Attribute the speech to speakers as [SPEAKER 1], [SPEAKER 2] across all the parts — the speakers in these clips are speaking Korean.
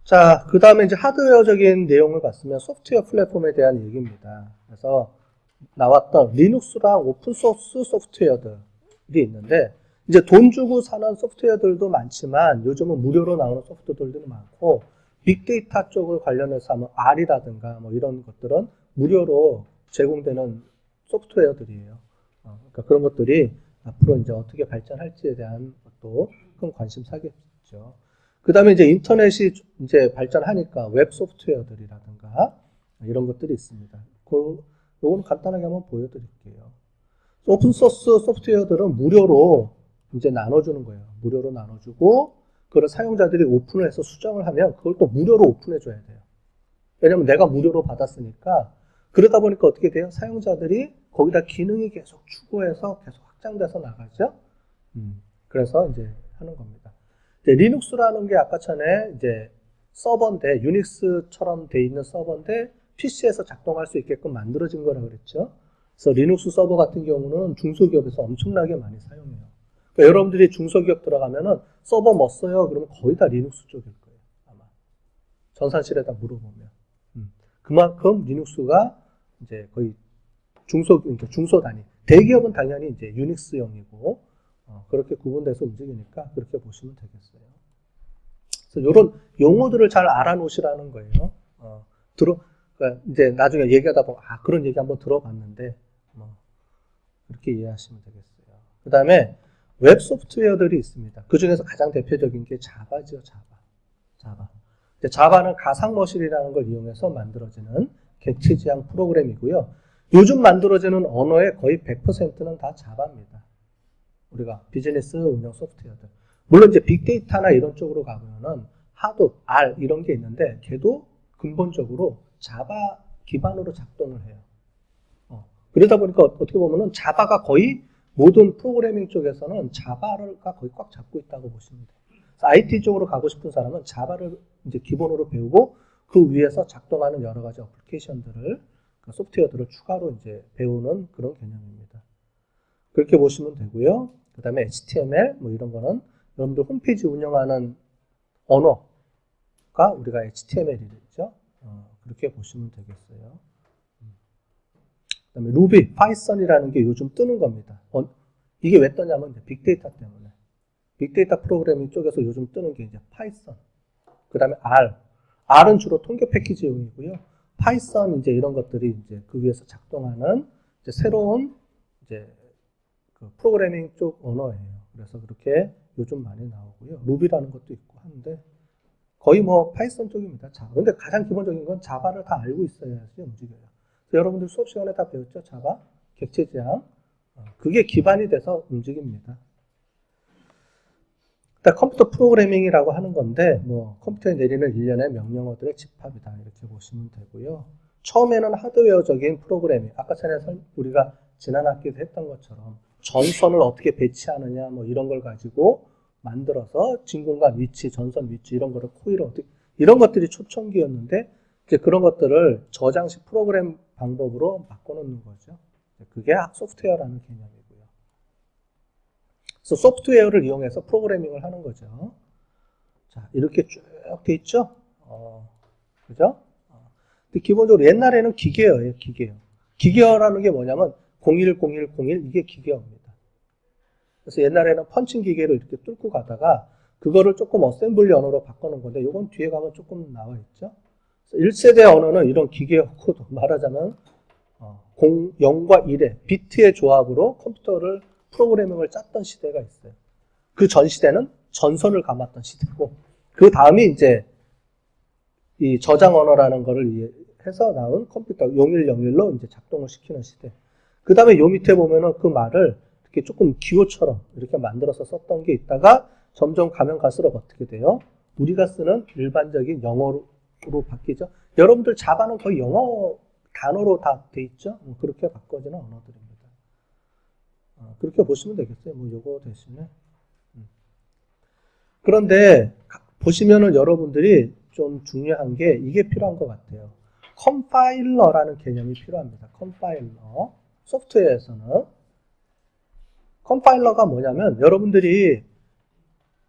[SPEAKER 1] 자, 그 다음에 이제 하드웨어적인 내용을 봤으면 소프트웨어 플랫폼에 대한 얘기입니다. 그래서 나왔던 리눅스랑 오픈소스 소프트웨어들이 있는데, 이제 돈 주고 사는 소프트웨어들도 많지만 요즘은 무료로 나오는 소프트웨어들도 많고, 빅데이터 쪽을 관련해서 하면 R이라든가 뭐 이런 것들은 무료로 제공되는 소프트웨어들이에요. 그러니까 그런 것들이 앞으로 이제 어떻게 발전할지에 대한 것도 큰 관심사겠죠. 그 다음에 이제 인터넷이 이제 발전하니까 웹 소프트웨어들이라든가 이런 것들이 있습니다. 요거는 간단하게 한번 보여드릴게요. 오픈소스 소프트웨어들은 무료로 이제 나눠주는 거예요. 무료로 나눠주고, 그걸 사용자들이 오픈을 해서 수정을 하면 그걸 또 무료로 오픈해줘야 돼요. 왜냐면 내가 무료로 받았으니까. 그러다 보니까 어떻게 돼요? 사용자들이 거기다 기능이 계속 추구해서 계속 확장돼서 나가죠. 그래서 이제 하는 겁니다. 이제 리눅스라는 게 아까 전에 이제 서버인데, 유닉스처럼 돼 있는 서버인데 PC에서 작동할 수 있게끔 만들어진 거라고 그랬죠. 그래서 리눅스 서버 같은 경우는 중소기업에서 엄청나게 많이 사용해요. 그러니까 여러분들이 중소기업 들어가면은 서버 뭐 써요? 그러면 거의 다 리눅스 쪽일 거예요. 아마 전산실에다 물어보면. 그만큼 리눅스가 이제 거의 중소 단위. 대기업은 당연히 이제 유닉스형이고, 그렇게 구분돼서 움직이니까 그렇게 보시면 되겠어요. 그래서 이런 용어들을 잘 알아놓으시라는 거예요. 그러니까 이제 나중에 얘기하다 보면, 그런 얘기 한번 들어봤는데, 그렇게 이해하시면 되겠어요. 그 다음에 웹 소프트웨어들이 있습니다. 그 중에서 가장 대표적인 게 자바죠, 자바. 자바는 가상머신이라는 걸 이용해서 만들어지는 객체 지향 프로그램이고요. 요즘 만들어지는 언어의 거의 100%는 다 자바입니다. 우리가 비즈니스 운영 소프트웨어들. 물론 이제 빅데이터나 이런 쪽으로 가보면은 하도 R 이런 게 있는데, 걔도 근본적으로 자바 기반으로 작동을 해요. 그러다 보니까 어떻게 보면은 자바가 거의 모든 프로그래밍 쪽에서는 자바가 거의 꽉 잡고 있다고 보시면 돼요. 그래서 IT 쪽으로 가고 싶은 사람은 자바를 이제 기본으로 배우고 그 위에서 작동하는 여러 가지 어플리케이션들을, 소프트웨어들을 추가로 이제 배우는 그런 개념입니다. 그렇게 보시면 되고요. 그 다음에 HTML 뭐 이런 거는 여러분들 홈페이지 운영하는 언어가 우리가 HTML이죠. 그렇게 보시면 되겠어요. 그 다음에 루비, 파이썬이라는 게 요즘 뜨는 겁니다. 이게 왜 뜨냐면 이제 빅데이터 때문에. 빅데이터 프로그래밍 쪽에서 요즘 뜨는 게 이제 파이썬. 그 다음에 R은 주로 통계 패키지용이고요. 파이썬 이제 이런 것들이 이제 그 위에서 작동하는 이제 새로운 이제 그 프로그래밍 쪽 언어예요. 그래서 그렇게 요즘 많이 나오고요. 루비라는 것도 있고 하는데 거의 뭐 파이썬 쪽입니다. 근데 가장 기본적인 건 자바를 다 알고 있어야지 움직여요. 여러분들 수업 시간에 다 배웠죠? 자바, 객체 지향. 그게 기반이 돼서 움직입니다. 일단 컴퓨터 프로그래밍이라고 하는 건데, 뭐 컴퓨터에 내리는 일련의 명령어들의 집합이다 이렇게 보시면 되고요. 처음에는 하드웨어적인 프로그래밍, 아까 전에 우리가 지난 학기에도 했던 것처럼 전선을 어떻게 배치하느냐 뭐 이런 걸 가지고 만들어서 진공관 위치, 전선 위치 이런 거를 코일을 어떻게, 이런 것들이 초창기였는데 이제 그런 것들을 저장식 프로그램 방법으로 바꿔놓는 거죠. 그게 소프트웨어라는 개념이고요. 그래서 소프트웨어를 이용해서 프로그래밍을 하는 거죠. 자, 이렇게 쭉 돼 있죠? 그죠? 근데 기본적으로 옛날에는 기계어예요, 기계어. 기계어라는 게 뭐냐면 010101 이게 기계어입니다. 그래서 옛날에는 펀칭 기계로 이렇게 뚫고 가다가 그거를 조금 어셈블리 언어로 바꿔놓은 건데 이건 뒤에 가면 조금 나와 있죠. 1세대 언어는 이런 기계어 코드, 말하자면 0과 1의 비트의 조합으로 컴퓨터를 프로그래밍을 짰던 시대가 있어요. 그 전 시대는 전선을 감았던 시대고, 그 다음이 이제 이 저장 언어라는 거를 해서 나온 컴퓨터 0101로 이제 작동을 시키는 시대. 그 다음에 요 밑에 보면은 그 말을 이렇게 조금 기호처럼 이렇게 만들어서 썼던 게 있다가 점점 가면 갈수록 어떻게 돼요? 우리가 쓰는 일반적인 영어로 바뀌죠. 여러분들 자바는 거의 영어 단어로 다 돼 있죠. 그렇게 바꿔지는 언어들입니다. 그렇게 보시면 되겠어요. 뭐 요거 대신에. 그런데 보시면은 여러분들이 좀 중요한 게 이게 필요한 것 같아요. 컴파일러라는 개념이 필요합니다. 컴파일러. 소프트웨어에서는 컴파일러가 뭐냐면 여러분들이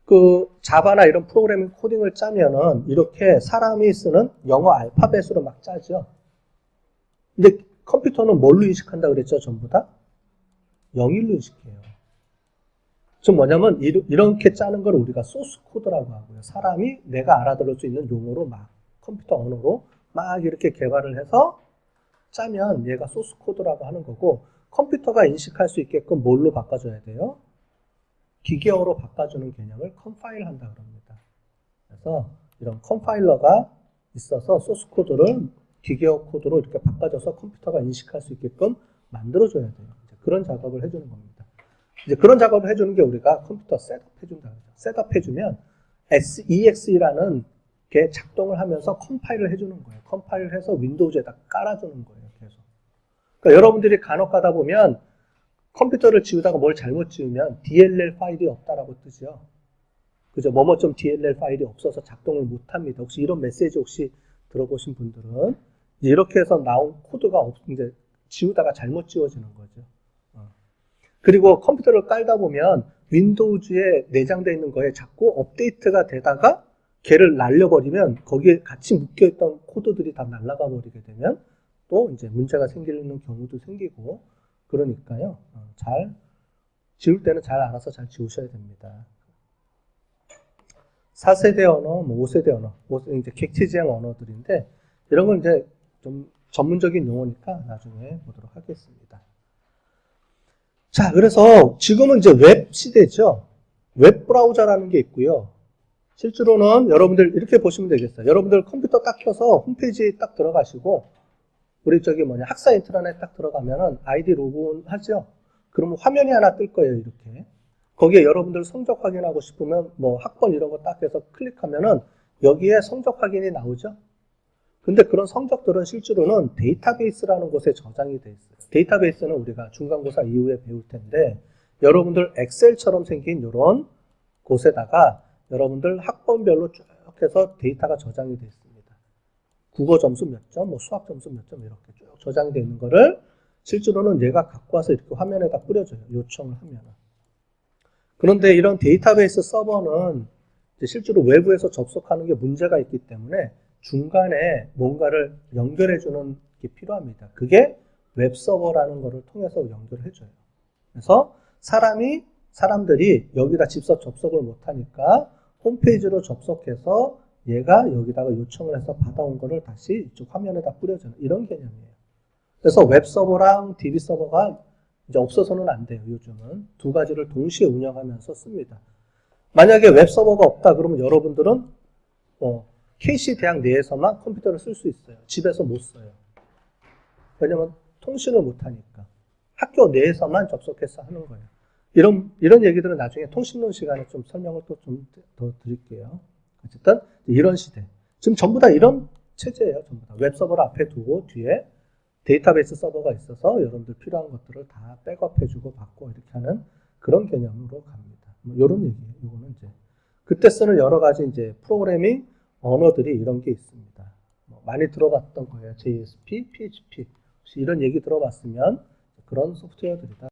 [SPEAKER 1] 그 자바나 이런 프로그래밍 코딩을 짜면은 이렇게 사람이 쓰는 영어 알파벳으로 막 짜죠. 근데 컴퓨터는 뭘로 인식한다 그랬죠? 전부 다? 영일로 인식해요. 즉 뭐냐면 이렇게 짜는 걸 우리가 소스 코드라고 하고요. 사람이 내가 알아들을 수 있는 용어로 막 컴퓨터 언어로 막 이렇게 개발을 해서 짜면 얘가 소스 코드라고 하는 거고, 컴퓨터가 인식할 수 있게끔 뭘로 바꿔줘야 돼요? 기계어로 바꿔주는 개념을 컴파일 한다 그럽니다. 그래서 이런 컴파일러가 있어서 소스 코드를 기계어 코드로 이렇게 바꿔줘서 컴퓨터가 인식할 수 있게끔 만들어줘야 돼요. 그런 작업을 해주는 겁니다. 이제 그런 작업을 해주는 게 우리가 컴퓨터 셋업 해준다 그러죠. 셋업 해주면 EXE라는 게 작동을 하면서 컴파일을 해주는 거예요. 컴파일을 해서 윈도우즈에다 깔아주는 거예요. 계속. 그러니까 여러분들이 간혹 가다 보면 컴퓨터를 지우다가 뭘 잘못 지우면 DLL 파일이 없다라고 뜨죠. 그죠? 뭐뭐.dll 파일이 없어서 작동을 못합니다. 혹시 이런 메시지 혹시 들어보신 분들은 이렇게 해서 나온 코드가 이제 지우다가 잘못 지워지는 거죠. 그리고 컴퓨터를 깔다 보면 윈도우즈에 내장되어 있는 거에 자꾸 업데이트가 되다가 걔를 날려버리면 거기에 같이 묶여있던 코드들이 다 날아가 버리게 되면 또 이제 문제가 생기는 경우도 생기고, 그러니까요. 잘 지울 때는 잘 알아서 잘 지우셔야 됩니다. 4세대 언어, 5세대 언어, 이제 객체지향 언어들인데 이런 건 이제 좀 전문적인 용어니까 나중에 보도록 하겠습니다. 자, 그래서 지금은 이제 웹 시대죠. 웹 브라우저라는 게 있고요. 실제로는 여러분들 이렇게 보시면 되겠어요. 여러분들 컴퓨터 딱 켜서 홈페이지에 딱 들어가시고, 우리 학사 인트라넷 딱 들어가면은 아이디 로그인 하죠. 그러면 화면이 하나 뜰 거예요, 이렇게. 거기에 여러분들 성적 확인하고 싶으면 뭐 학번 이런 거 딱 해서 클릭하면은 여기에 성적 확인이 나오죠. 근데 그런 성적들은 실제로는 데이터베이스라는 곳에 저장이 돼 있어요. 데이터베이스는 우리가 중간고사 이후에 배울 텐데, 여러분들 엑셀처럼 생긴 이런 곳에다가 여러분들 학번별로 쭉 해서 데이터가 저장이 돼 있습니다. 국어 점수 몇 점, 뭐 수학 점수 몇 점 이렇게 쭉 저장이 되어 있는 거를 실제로는 얘가 갖고 와서 이렇게 화면에다 뿌려줘요. 요청을 하면은. 그런데 이런 데이터베이스 서버는 실제로 외부에서 접속하는 게 문제가 있기 때문에 중간에 뭔가를 연결해주는 게 필요합니다. 그게 웹서버라는 거를 통해서 연결해줘요. 그래서 사람들이 여기다 직접 접속을 못하니까 홈페이지로 접속해서 얘가 여기다가 요청을 해서 받아온 거를 다시 이쪽 화면에다 뿌려주는 이런 개념이에요. 그래서 웹서버랑 DB서버가 이제 없어서는 안 돼요. 요즘은 두 가지를 동시에 운영하면서 씁니다. 만약에 웹서버가 없다 그러면 여러분들은 KC 대학 내에서만 컴퓨터를 쓸 수 있어요. 집에서 못 써요. 왜냐면 통신을 못하니까. 학교 내에서만 접속해서 하는 거예요. 이런 얘기들은 나중에 통신론 시간에 좀 설명을 또 좀 더 드릴게요. 어쨌든 이런 시대. 지금 전부 다 이런 체제예요. 전부 다. 웹서버를 앞에 두고 뒤에 데이터베이스 서버가 있어서 여러분들 필요한 것들을 다 백업해주고 받고 이렇게 하는 그런 개념으로 갑니다. 뭐 이런 얘기예요. 이거는 이제 그때 쓰는 여러 가지 이제 프로그래밍 언어들이 이런 게 있습니다. 뭐 많이 들어봤던 거예요. JSP, PHP. 혹시 이런 얘기 들어봤으면 그런 소프트웨어들이다.